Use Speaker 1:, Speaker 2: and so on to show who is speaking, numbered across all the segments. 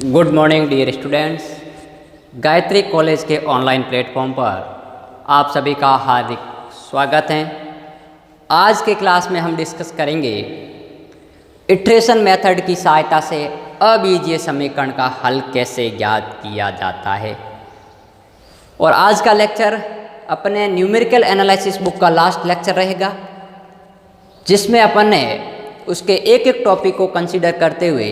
Speaker 1: Good morning dear students. Gayatri college के online platform पर आप सभी का हार्दिक स्वागत है। आज के क्लास में हम डिस्कस करेंगे इटरेशन मेथड की सहायता से अबीजीय समीकरण का हल कैसे ज्ञात किया जाता है। और आज का लेक्चर अपने न्यूमेरिकल एनालिसिस बुक का लास्ट लेक्चर रहेगा, जिसमें अपन ने उसके एक एक टॉपिक को कंसीडर करते हुए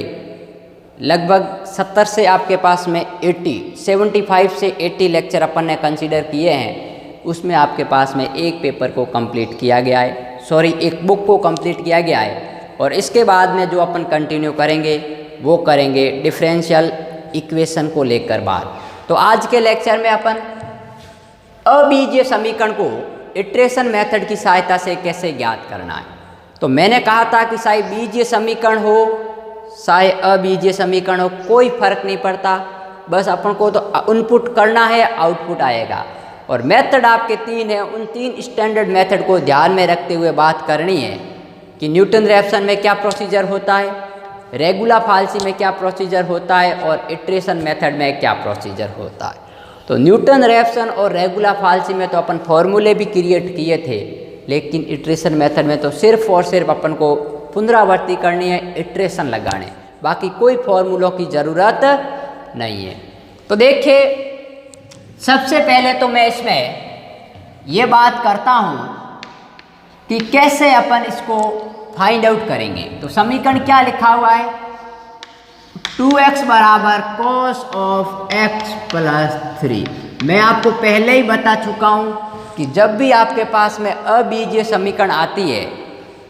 Speaker 1: लगभग 70 से आपके पास में 75 से 80 लेक्चर अपन ने कंसीडर किए हैं। उसमें आपके पास में एक पेपर को कंप्लीट किया गया है, एक बुक को कंप्लीट किया गया है। और इसके बाद में जो अपन कंटिन्यू करेंगे वो करेंगे डिफरेंशियल इक्वेशन को लेकर बात। तो आज के लेक्चर में अपन अबीजीय समीकरण को इटरेशन मेथड की सहायता से कैसे ज्ञात करना है। तो मैंने कहा था कि चाहे बीजीय समीकरण हो चाहे अबीजीय समीकरण हो, कोई फर्क नहीं पड़ता, बस अपन को तो इनपुट करना है, आउटपुट आएगा। और मेथड आपके तीन है, उन तीन स्टैंडर्ड मेथड को ध्यान में रखते हुए बात करनी है कि न्यूटन रैप्सन में क्या प्रोसीजर होता है, रेगुलर फाल्सी में क्या प्रोसीजर होता है और इटरेशन मेथड में क्या प्रोसीजर होता है। तो न्यूटन रैप्सन और रेगुलर फाल्सी में तो अपन फॉर्मूले भी क्रिएट किए थे, लेकिन इटरेशन मेथड में तो सिर्फ और सिर्फ अपन को पुनरावृत्ति करनी है, इटरेशन लगाने, बाकी कोई फॉर्मूलों की ज़रूरत नहीं है। तो देखिए, सबसे पहले तो मैं इसमें ये बात करता हूँ कि कैसे अपन इसको फाइंड आउट करेंगे। तो समीकरण क्या लिखा हुआ है, 2x बराबर cos ऑफ x प्लस 3। मैं आपको पहले ही बता चुका हूँ कि जब भी आपके पास में अबीजीय समीकरण आती है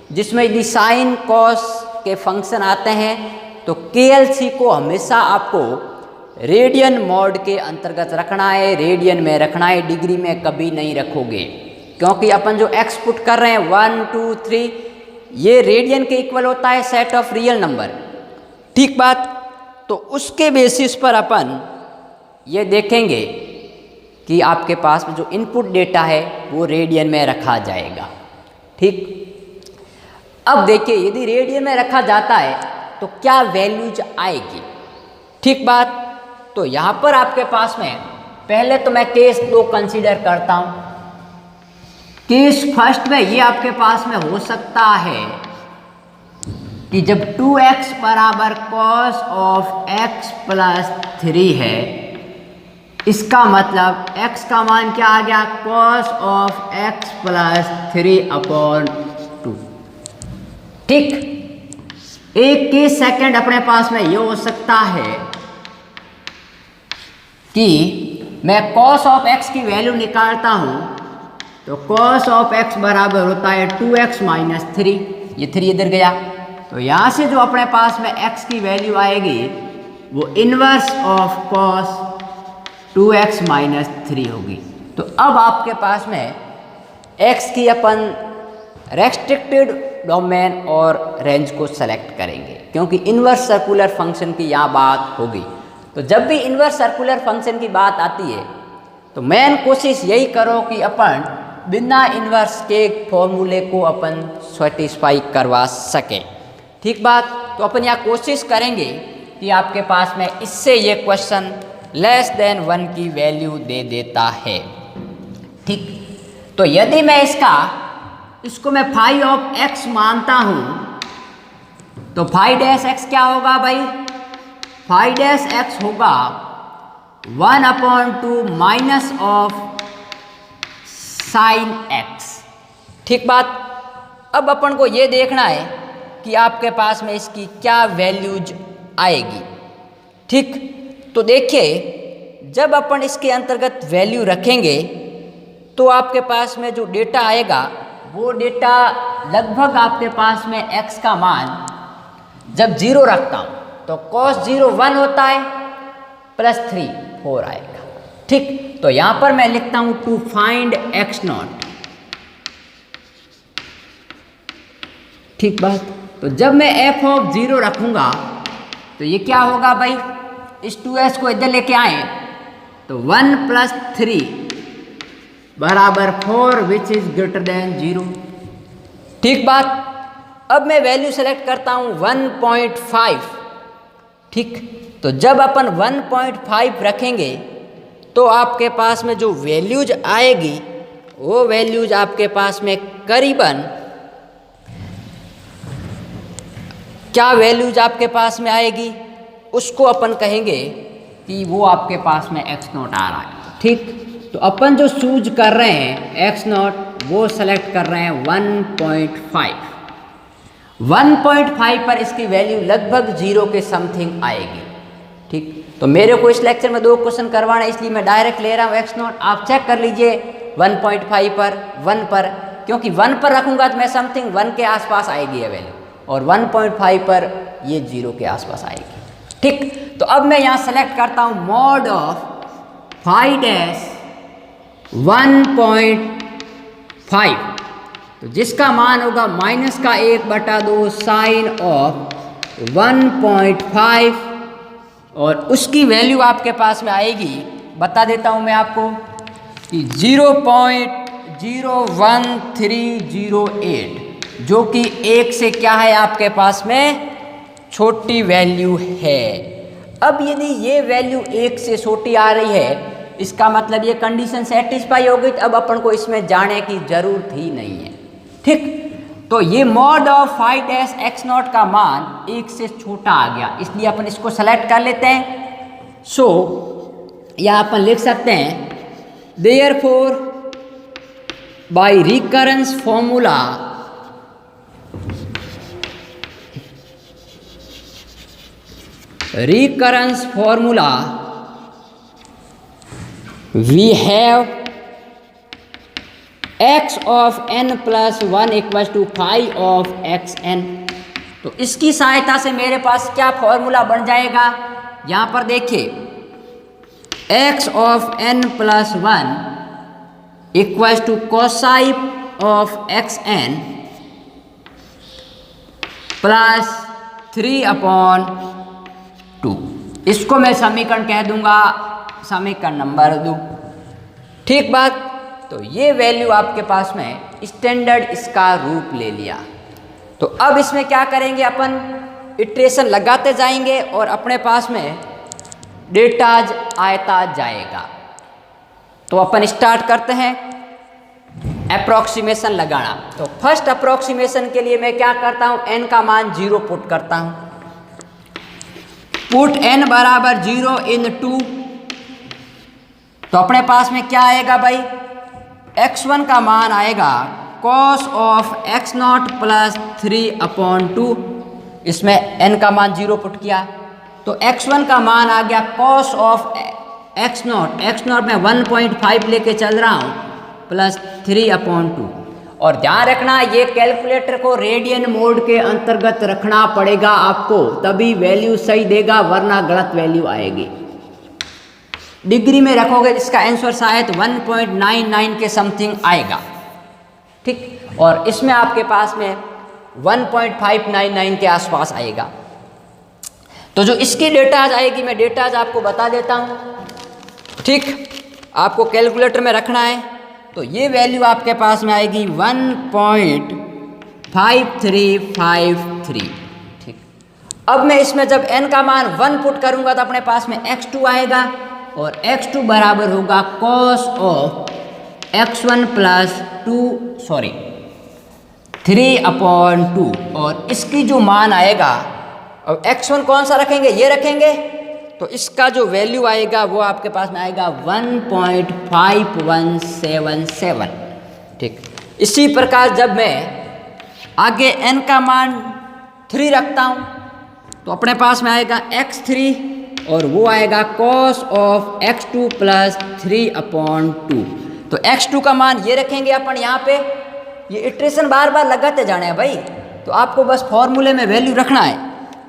Speaker 1: जिसमें यदि साइन कॉस के फंक्शन आते हैं तो KLC को हमेशा आपको रेडियन मोड के अंतर्गत रखना है, रेडियन में रखना है, डिग्री में कभी नहीं रखोगे, क्योंकि अपन जो x पुट कर रहे हैं 1 2 3 ये रेडियन के इक्वल होता है सेट ऑफ रियल नंबर। ठीक बात। तो उसके बेसिस पर अपन ये देखेंगे कि आपके पास में जो इनपुट डेटा है वो रेडियन में रखा जाएगा। ठीक। अब देखिए, यदि रेडियन में रखा जाता है तो क्या वैल्यूज आएगी। ठीक बात। तो यहाँ पर आपके पास में पहले तो मैं केस 2 कंसीडर करता हूँ। केस फर्स्ट में ये आपके पास में हो सकता है कि जब 2x बराबर cos ऑफ x प्लस 3 है, इसका मतलब x का मान क्या आ गया, cos ऑफ x प्लस 3/2। ठीक। एक के सेकंड अपने पास में ये हो सकता है कि मैं cos ऑफ x की वैल्यू निकालता हूं, तो cos ऑफ x बराबर होता है 2x माइनस 3। ये 3 इधर गया, तो यहां से जो अपने पास में x की वैल्यू आएगी वो inverse of cos 2x minus 3 होगी। तो अब आपके पास में x की अपन रेस्ट्रिक्टेड डोमेन और रेंज को सेलेक्ट करेंगे, क्योंकि इनवर्स सर्कुलर फंक्शन की यहाँ बात होगी। तो जब भी इनवर्स सर्कुलर फंक्शन की बात आती है तो मेन कोशिश यही करो कि अपन बिना इनवर्स के फॉर्मूले को अपन सेटिस्फाई करवा सकें। ठीक बात। तो अपन यहाँ कोशिश करेंगे कि आपके पास में इससे ये क्वेश्चन लेस देन 1 की वैल्यू दे देता है। ठीक। तो यदि मैं इसको मैं फाई ऑफ x मानता हूं तो फाई डैश x क्या होगा भाई, फाई डैश x होगा 1/2 माइनस ऑफ साइन x। ठीक बात। अब अपन को ये देखना है कि आपके पास में इसकी क्या वैल्यूज आएगी। ठीक। तो देखिए, जब अपन इसके अंतर्गत वैल्यू रखेंगे तो आपके पास में जो डेटा आएगा वो डेटा लगभग आपके पास में x का मान जब 0 रखता हूं तो cos 0 1 होता है, प्लस 3 4 आएगा। ठीक। तो यहां पर मैं लिखता हूं टू फाइंड x0। ठीक बात। तो जब मैं f ऑफ 0 रखूंगा तो ये क्या होगा भाई, इस 2s को इधर लेके आए तो 1 प्लस 3 बराबर 4 विच इज ग्रेटर देन 0। ठीक बात। अब मैं वैल्यू सेलेक्ट करता हूं 1.5। ठीक। तो जब अपन 1.5 रखेंगे तो आपके पास में जो वैल्यूज आएगी वो वैल्यूज आपके पास में करीबन क्या वैल्यूज आपके पास में आएगी, उसको अपन कहेंगे कि वो आपके पास में x0 आ रहा है। ठीक, तो अपन जो चूज कर रहे हैं x0 वो सेलेक्ट कर रहे हैं 1.5। 1.5 पर इसकी वैल्यू लगभग 0 के समथिंग आएगी। ठीक, तो मेरे को इस लेक्चर में 2 क्वेश्चन करवाना है, इसलिए मैं डायरेक्ट ले रहा हूँ x0। आप चेक कर लीजिए 1.5 पर 1 पर, क्योंकि 1 पर रखूँगा तो मैं समथिंग 1 के आसपास आएगी ये वैल्यू, और 1.5 पर ये 0 के आसपास आएगी। ठीक, तो अब मैं यहाँ सेलेक्ट करता हूँ मॉड ऑफ फाई डैश 1.5, तो जिसका मान होगा -1/2 साइन ऑफ 1.5, और उसकी वैल्यू आपके पास में आएगी, बता देता हूँ मैं आपको कि 0.01308, जो कि 1 से क्या है आपके पास में छोटी वैल्यू है। अब यदि ये वैल्यू 1 से छोटी आ रही है, इसका मतलब ये कंडीशन सेटिस्फाई हो गई, तो अब अपन को इसमें जाने की जरूरत ही नहीं है। ठीक, तो ये mod of phi dash x0 का मान 1 से छोटा आ गया, इसलिए अपन इसको सेलेक्ट कर लेते हैं। सो यहाँ अपन लिख सकते हैं therefore by recurrence formula we have x of n plus 1 equals to phi of xn। तो इसकी सहायता से मेरे पास क्या फॉर्मूला बन जाएगा, यहाँ पर देखिए x of n plus 1 equals to cosine of xn plus 3/2। इसको मैं समीकरण कह दूंगा, समीकरण नंबर 2। ठीक बात, तो ये वैल्यू आपके पास में स्टैंडर्ड इसका रूप ले लिया। तो अब इसमें क्या करेंगे, अपन इटरेशन लगाते जाएंगे और अपने पास में डेटाज आयता जाएगा। तो अपन स्टार्ट करते हैं अप्रॉक्सीमेशन लगाना। तो फर्स्ट अप्रॉक्सीमेशन के लिए मैं क्या करता हूँ, n का मान 0 पुट करता हूँ। पुट n बराबर 0 इन 2, तो अपने पास में क्या आएगा भाई, x1 का मान आएगा cos ऑफ x0 प्लस 3/2। इसमें n का मान 0 पुट किया, तो x1 का मान आ गया cos ऑफ x0 में 1.5 लेके चल रहा हूँ प्लस 3/2। और ध्यान रखना ये कैलकुलेटर को रेडियन मोड के अंतर्गत रखना पड़ेगा आपको, तभी वैल्यू सही देगा, वरना गलत वैल्यू आएगी। डिग्री में रखोगे इसका आंसर शायद 1.99 के समथिंग आएगा। ठीक, और इसमें आपके पास में 1.599 के आसपास आएगा। तो जो इसकी डेटाज आएगी, मैं डेटाज आपको बता देता हूँ। ठीक, आपको कैलकुलेटर में रखना है। तो ये वैल्यू आपके पास में आएगी 1.5353। ठीक, अब मैं इसमें जब n का मान 1 पुट करूंगा तो अपने पास में x2 आएगा, और x2 बराबर होगा cos ऑफ x1 प्लस 3/2। और इसकी जो मान आएगा, और x1 कौन सा रखेंगे, ये रखेंगे, तो इसका जो वैल्यू आएगा वो आपके पास में आएगा 1.5177। ठीक, इसी प्रकार जब मैं आगे n का मान 3 रखता हूँ तो अपने पास में आएगा x3, और वो आएगा cos ऑफ x2 प्लस 3/2। तो x2 का मान ये रखेंगे अपन यहाँ पे। ये इटरेशन बार बार लगाते जाने हैं भाई, तो आपको बस फॉर्मूले में वैल्यू रखना है।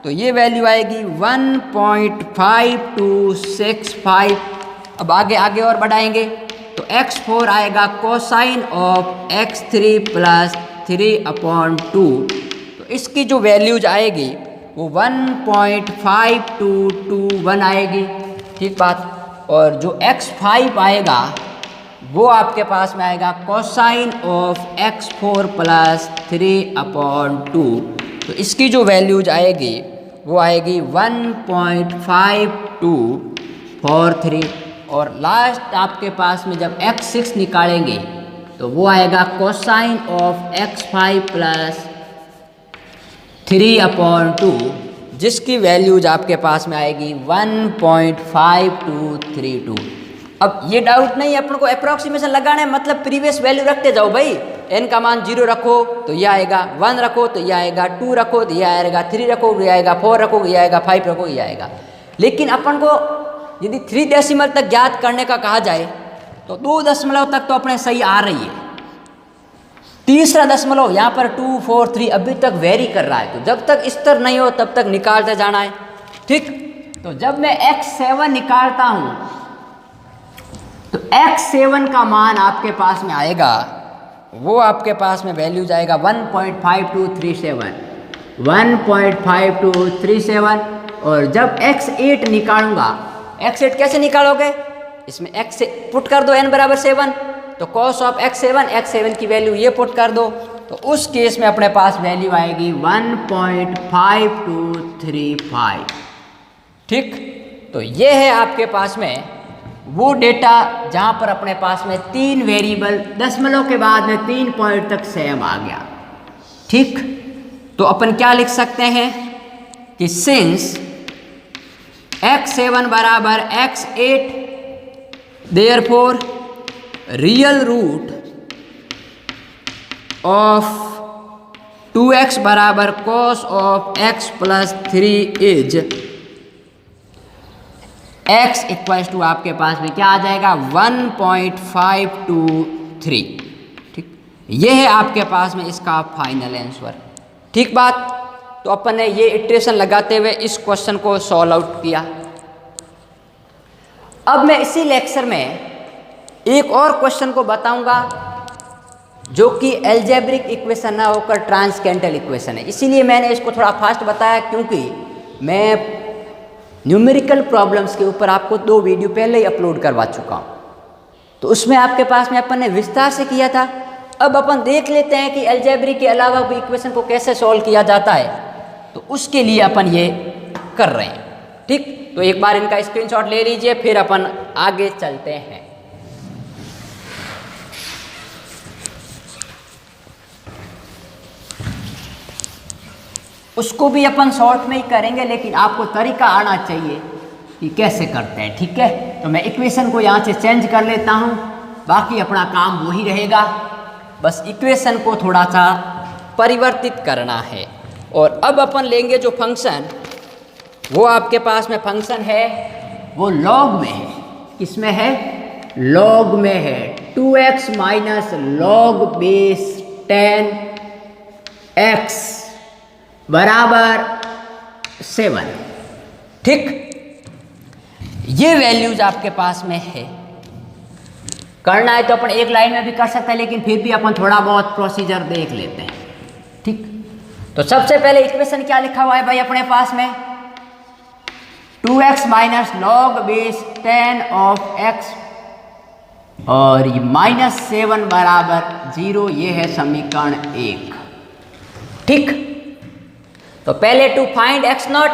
Speaker 1: तो ये वैल्यू आएगी 1.5265। अब आगे आगे और बढ़ाएंगे तो x4 आएगा कोसाइन ऑफ x3 प्लस 3/2। तो इसकी जो वैल्यूज आएगी वो 1.5221 आएगी। ठीक बात, और जो x5 आएगा वो आपके पास में आएगा कोसाइन ऑफ x4 प्लस 3/2। तो इसकी जो वैल्यूज आएगी वो आएगी 1.5243 और लास्ट आपके पास में जब x6 निकालेंगे तो वो आएगा कोसाइन ऑफ x5 प्लस 3/2 जिसकी वैल्यूज आपके पास में आएगी 1.5232। अब ये डाउट नहीं है, अपन को अप्रोक्सीमेशन लगाना है, मतलब प्रीवियस वैल्यू रखते जाओ भाई। n का मान 0 रखो तो ये आएगा, 1 रखो तो ये आएगा, 2 रखो तो ये आएगा, 3 रखो ये आएगा, 4 रखो ये आएगा, 5 रखो ये आएगा। लेकिन अपन को यदि 3 डेसिमल तक ज्ञात करने का कहा जाए तो 2 दशमलव तक तो अपने सही आ रही है। तीसरा दशमलव यहाँ पर 2, 4, 3 अभी तक वेरी कर रहा है, तो जब तक स्तर नहीं हो तब तक निकालते जाना है। ठीक, तो जब मैं x7 निकालता हूँ तो x7 का मान आपके पास में आएगा, वो आपके पास में वैल्यू जाएगा 1.5237 और जब x8 निकालूंगा, x8 कैसे निकालोगे, इसमें x पुट कर दो n बराबर 7 तो cos ऑफ x7 की वैल्यू ये पुट कर दो तो उस केस में अपने पास वैल्यू आएगी 1.5235। ठीक, तो ये है आपके पास में वो डेटा जहाँ पर अपने पास में 3 वेरिएबल दशमलव के बाद में 3 पॉइंट तक सेम आ गया। ठीक, तो अपन क्या लिख सकते हैं कि सिंस x7 बराबर x8 therefore real root of 2x बराबर cos of x plus 3 is x equals to आपके पास में क्या आ जाएगा 1.523। ठीक, ये है आपके पास में इसका फाइनल आंसर। ठीक बात, तो अपन ने ये इटरेशन लगाते हुए इस क्वेश्चन को सॉल्व आउट किया। अब मैं इसी लेक्चर में एक और क्वेश्चन को बताऊंगा जो कि एल्जेब्रिक इक्वेशन ना होकर ट्रांसकेंडल इक्वेशन है। इसीलिए मैंने इसको थोड़ा फास्ट बताया क्योंकि मैं न्यूमेरिकल प्रॉब्लम्स के ऊपर आपको 2 वीडियो पहले ही अपलोड करवा चुका हूँ, तो उसमें आपके पास में अपन ने विस्तार से किया था। अब अपन देख लेते हैं कि एल्जेब्रिक के अलावा भी इक्वेशन को कैसे सॉल्व किया जाता है, तो उसके लिए अपन ये कर रहे हैं। ठीक, तो एक बार इनका स्क्रीनशॉट ले लीजिए, फिर अपन आगे चलते हैं। उसको भी अपन शॉर्ट में ही करेंगे, लेकिन आपको तरीका आना चाहिए कि कैसे करते हैं। ठीक है, तो मैं इक्वेशन को यहाँ से चेंज कर लेता हूँ, बाकी अपना काम वही रहेगा, बस इक्वेशन को थोड़ा सा परिवर्तित करना है। और अब अपन लेंगे जो फंक्शन, वो आपके पास में फंक्शन है वो लॉग में है। किसमें है? लॉग में है। 2x minus log base 10x बराबर 7। ठीक, ये वैल्यूज आपके पास में है। करना है तो अपन एक लाइन में भी कर सकते हैं, लेकिन फिर भी अपन थोड़ा बहुत प्रोसीजर देख लेते हैं। ठीक, तो सबसे पहले इक्वेशन क्या लिखा हुआ है भाई अपने पास में? 2x minus log base 10 of x और ये -7 बराबर 0, ये है समीकरण 1। ठीक, तो पहले टू फाइंड x0,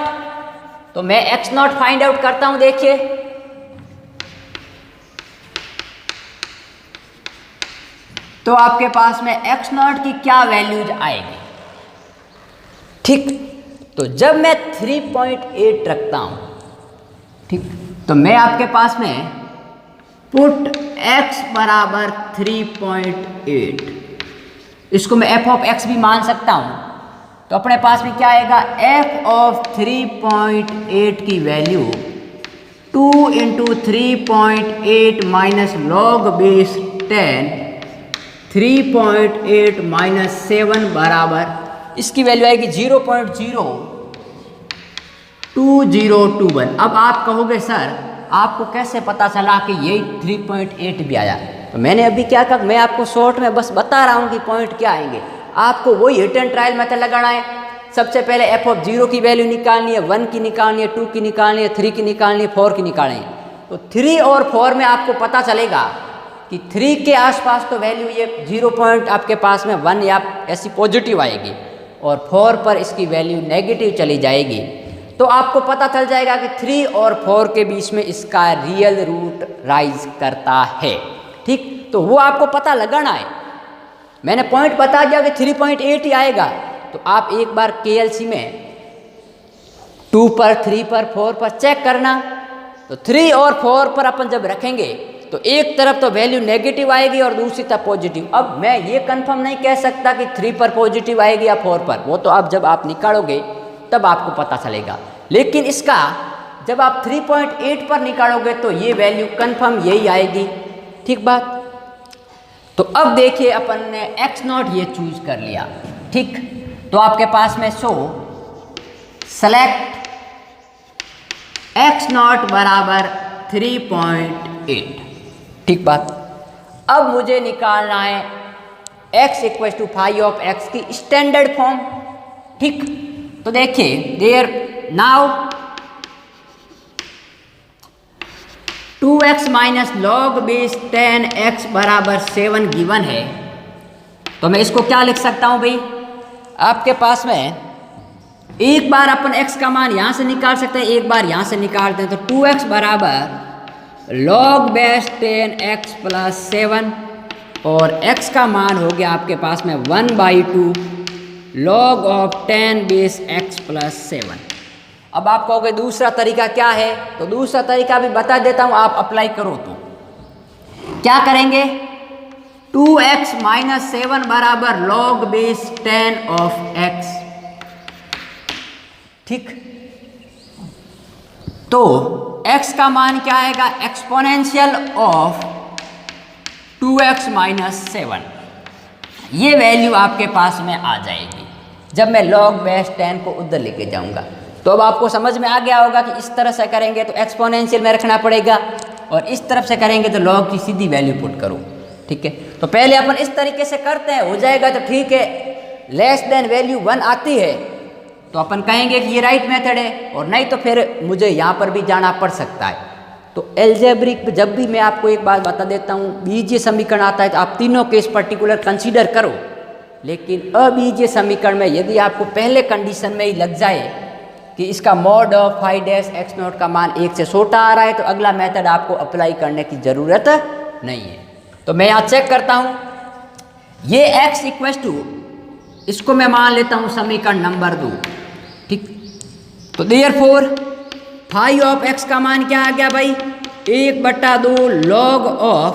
Speaker 1: तो मैं x0 फाइंड आउट करता हूं। देखिए, तो आपके पास में x0 की क्या वैल्यूज आएगी? ठीक, तो जब मैं 3.8 रखता हूं, ठीक, तो मैं आपके पास में पुट x बराबर 3.8, इसको मैं f ऑफ x भी मान सकता हूं। तो अपने पास में क्या आएगा? f ऑफ 3.8 की value 2 into 3.8 minus log base 10, 3.8 minus 7 बराबर, इसकी वैल्यू आएगी 0.02021। अब आप कहोगे सर आपको कैसे पता चला कि यही 3.8 भी आया? तो मैंने अभी क्या कहा, मैं आपको शॉर्ट में बस बता रहा हूँ कि पॉइंट क्या आएंगे। आपको वही हिट एंड ट्रायल मेथड लगाना है। सबसे पहले f ऑफ 0 की वैल्यू निकालनी है, 1 की निकालनी है, 2 की निकालनी है, 3 की निकालनी है, 4 की निकालनी है। तो 3 और 4 में आपको पता चलेगा कि 3 के आसपास तो वैल्यू ये 0 पॉइंट आपके पास में 1 या ऐसी पॉजिटिव आएगी और 4 पर इसकी वैल्यू नेगेटिव चली जाएगी। तो आपको पता चल जाएगा कि 3 और 4 के बीच में इसका रियल रूट राइज करता है। ठीक, तो वो आपको पता लगाना है। मैंने पॉइंट बता दिया कि 3.8 ही आएगा, तो आप एक बार KLC में 2 पर, 3 पर, 4 पर चेक करना। तो 3 और 4 पर अपन जब रखेंगे तो एक तरफ तो वैल्यू नेगेटिव आएगी और दूसरी तरफ पॉजिटिव। अब मैं ये कंफर्म नहीं कह सकता कि 3 पर पॉजिटिव आएगी या 4 पर, वो तो आप जब आप निकालोगे तब आपको पता चलेगा। लेकिन इसका जब आप 3.8 पर निकालोगे तो ये वैल्यू कंफर्म यही आएगी। ठीक बात। तो अब देखिए अपन ने x0 ये चूज कर लिया। ठीक, तो आपके पास में सेलेक्ट x0 बराबर 3.8। ठीक बात। अब मुझे निकालना है x = phi ऑफ x की स्टैंडर्ड फॉर्म। ठीक, तो देखिए there now 2x minus log base 10x बराबर 7 गिवन है। तो मैं इसको क्या लिख सकता हूं भाई, आपके पास में एक बार अपन x का मान यहां से निकाल सकते हैं, एक बार यहां से निकालते हैं। तो 2x बराबर log बेस 10x प्लस 7 और x का मान हो गया आपके पास में 1/2 log of 10 base x plus 7। अब आप कहोगे दूसरा तरीका क्या है, तो दूसरा तरीका भी बता देता हूं, आप अप्लाई करो तो क्या करेंगे। 2x माइनस 7 बराबर log बेस 10 ऑफ x। ठीक, तो x का मान क्या आएगा, एक्सपोनेंशियल ऑफ 2x माइनस 7। ये वैल्यू आपके पास में आ जाएगी जब मैं log बेस 10 को उधर लेके जाऊंगा। तो अब आपको समझ में आ गया होगा कि इस तरह से करेंगे तो एक्सपोनेंशियल में रखना पड़ेगा और इस तरफ से करेंगे तो log की सीधी वैल्यू पुट करो। ठीक है, तो पहले अपन इस तरीके से करते हैं, हो जाएगा तो ठीक है। लेस देन वैल्यू 1 आती है तो अपन कहेंगे कि ये राइट मेथड है, और नहीं तो फिर मुझे यहाँ पर भी जाना पड़ सकता है। तो एल्जेब्रिक जब भी मैं आपको एक बात बता देता हूँ, बीजीय समीकरण आता है तो आप तीनों केस पर्टिकुलर कंसीडर करो। लेकिन अबीजीय समीकरण में यदि आपको पहले कंडीशन में ही लग जाए कि इसका mod of phi dash x0 का मान 1 से छोटा आ रहा है, तो अगला मेथड आपको अप्लाई करने की ज़रूरत नहीं है। तो मैं यहाँ चेक करता हूँ, ये x = इसको मैं मान लेता हूँ समीकरण नंबर 2। ठीक, तो देयरफॉर phi ऑफ x का मान क्या आ गया भाई, 1/2 log of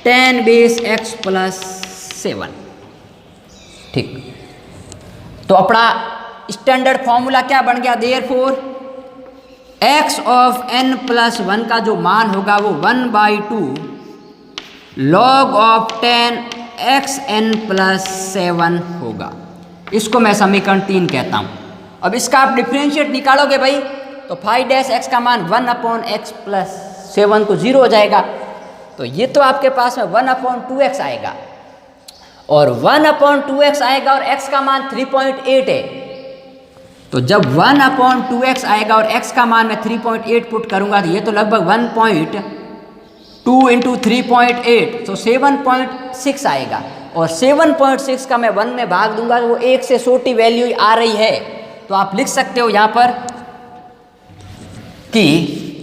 Speaker 1: 10 base x plus 7। ठीक, तो अपना स्टैंडर्ड फॉर्मूला क्या बन गया, therefore x of n plus 1 का जो मान होगा वो 1/2 log ऑफ 10 xn प्लस 7 होगा। इसको मैं समीकरण 3 कहता हूँ। अब इसका आप डिफरेंशिएट निकालोगे भाई तो phi डैश x का मान 1/x प्लस 7 को 0 हो जाएगा। तो ये तो आपके पास में 1/2x आएगा, और 1/2x आएगा और x का मान 3.8 है। तो जब 1/2x आएगा और x का मान मैं 3.8 पुट करूंगा तो ये तो लगभग 1.2 × 3.8 तो 7.6 आएगा, और 7.6 का मैं 1 में भाग दूंगा तो वो 1 से छोटी वैल्यू आ रही है। तो आप लिख सकते हो यहाँ पर कि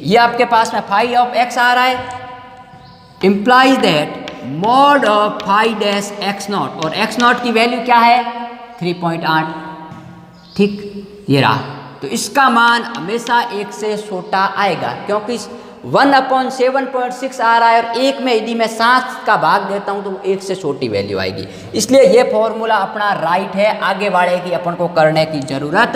Speaker 1: ये आपके पास में phi ऑफ x आ रहा है, implies that mod of phi dash x0, और x0 की वैल्यू क्या है 3.8। ठीक, ये रहा। तो इसका मान हमेशा 1 से छोटा आएगा, क्योंकि 1/7.6 आ रहा है और 1 में यदि मैं 7 का भाग देता हूं तो 1 से छोटी वैल्यू आएगी। इसलिए ये फॉर्मूला अपना राइट है, आगे बढ़े की अपन को करने की ज़रूरत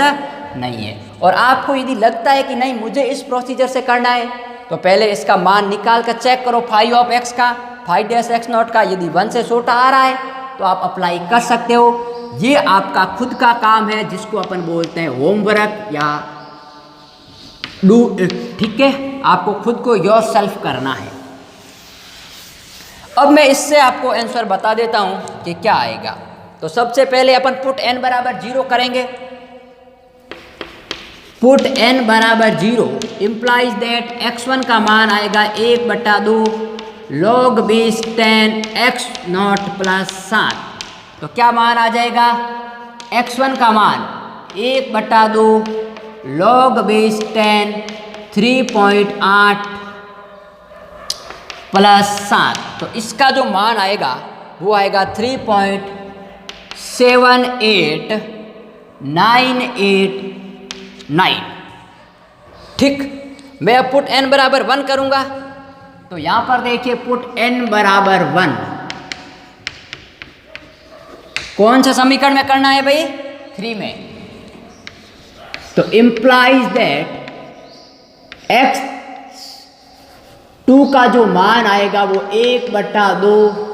Speaker 1: नहीं है। और आपको यदि लगता है कि नहीं मुझे इस प्रोसीजर से करना है तो पहले इसका मान निकाल कर चेक करो phi ऑफ x का, phi डैश x0 का, यदि 1 से छोटा आ रहा है तो आप अप्लाई कर सकते हो। ये आपका खुद का काम है जिसको अपन बोलते हैं होमवर्क या डू इट। ठीक है, आपको खुद को योरसेल्फ करना है। अब मैं इससे आपको आंसर बता देता हूं कि क्या आएगा। तो सबसे पहले अपन पुट n बराबर 0 करेंगे। पुट n बराबर 0 इम्प्लाइज दैट x1 का मान आएगा 1/2 log बेस 10 x0 प्लस 7। तो क्या मान आ जाएगा, x1 का मान 1/2 log बेस 10 3.8 प्लस 7, तो इसका जो मान आएगा वो आएगा 3.78989। ठीक, मैं अब पुट n बराबर 1 करूँगा, तो यहाँ पर देखिए पुट n बराबर 1 कौन सा समीकरण में करना है भाई? 3 में। तो इम्प्लाइज दैट x2 का जो मान आएगा वो 1/2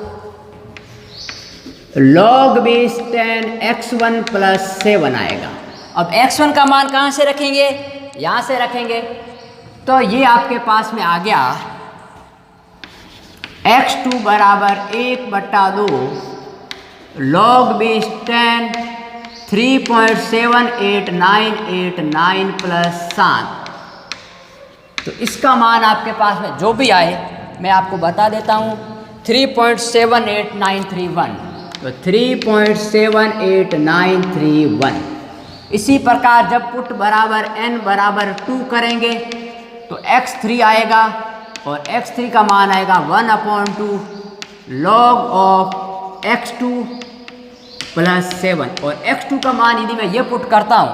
Speaker 1: log बेस 10 x1 प्लस 7 आएगा। अब x1 का मान कहाँ से रखेंगे? यहाँ से रखेंगे, तो ये आपके पास में आ गया x2 बराबर 1/2 log बेस 10 3.78989 प्लस 7। तो इसका मान आपके पास में जो भी आए मैं आपको बता देता हूँ, 3.78931, तो 3.78931। इसी प्रकार जब पुट बराबर n बराबर 2 करेंगे तो x3 आएगा और x3 का मान आएगा 1/2 log ऑफ x2 प्लस 7, और x2 का मान यदि मैं ये पुट करता हूँ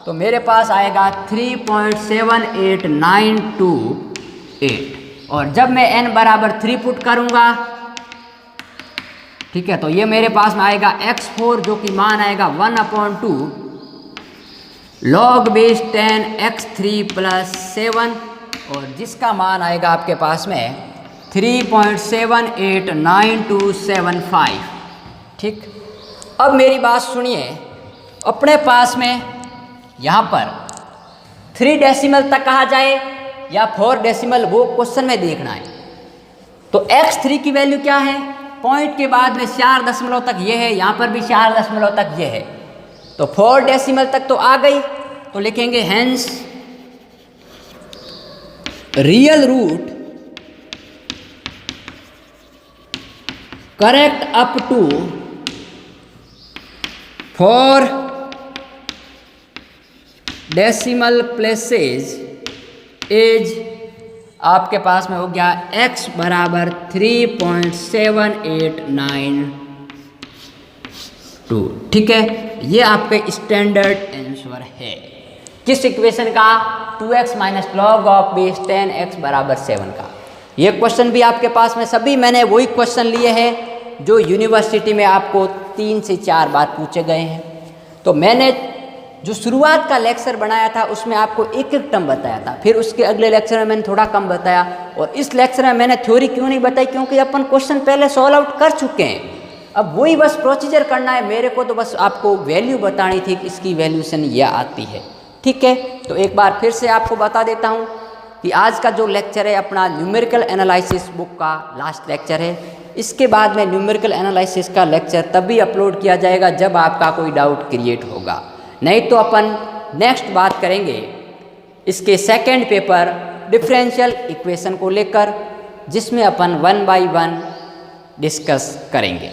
Speaker 1: तो मेरे पास आएगा 3.78928, और जब मैं n बराबर 3 पुट करूँगा, ठीक है, तो ये मेरे पास में आएगा x4 जो कि मान आएगा 1/2 log बेस 10 x3 प्लस 7, और जिसका मान आएगा आपके पास में 3.789275। ठीक, अब मेरी बात सुनिए, अपने पास में यहाँ पर 3 डेसिमल तक कहा जाए या 4 डेसिमल, वो क्वेश्चन में देखना है। तो x3 की वैल्यू क्या है? पॉइंट के बाद में 4 दशमलव तक ये है, यहाँ पर भी 4 दशमलव तक ये है, तो 4 डेसिमल तक तो आ गई, तो लिखेंगे hence real root correct up to 4 decimal places is आपके पास में हो गया x बराबर 3.7892। ठीक है, ये आपके स्टैंडर्ड आंसर है किस इक्वेशन का? 2x minus log of base 10 x बराबर 7 का। ये क्वेश्चन भी आपके पास में सभी मैंने वही क्वेश्चन लिए हैं जो यूनिवर्सिटी में आपको 3 से 4 बार पूछे गए हैं। तो मैंने जो शुरुआत का लेक्चर बनाया था उसमें आपको एक एक टर्म बताया था, फिर उसके अगले लेक्चर में मैंने थोड़ा कम बताया, और इस लेक्चर में मैंने थ्योरी क्यों नहीं बताई? क्योंकि अपन क्वेश्चन पहले सॉल्व आउट कर चुके हैं, अब वही बस प्रोसीजर करना है मेरे को, तो बस आपको वैल्यू बतानी थी कि इसकी वैल्यूशन यह आती है। ठीक है, तो एक बार फिर से आपको बता देता हूँ कि आज का जो लेक्चर है अपना न्यूमेरिकल एनालिसिस बुक का लास्ट लेक्चर है। इसके बाद में न्यूमेरिकल एनालिसिस का लेक्चर तभी अपलोड किया जाएगा जब आपका कोई डाउट क्रिएट होगा, नहीं तो अपन नेक्स्ट बात करेंगे इसके सेकंड पेपर डिफरेंशियल इक्वेशन को लेकर, जिसमें अपन 1 बाय 1 डिस्कस करेंगे।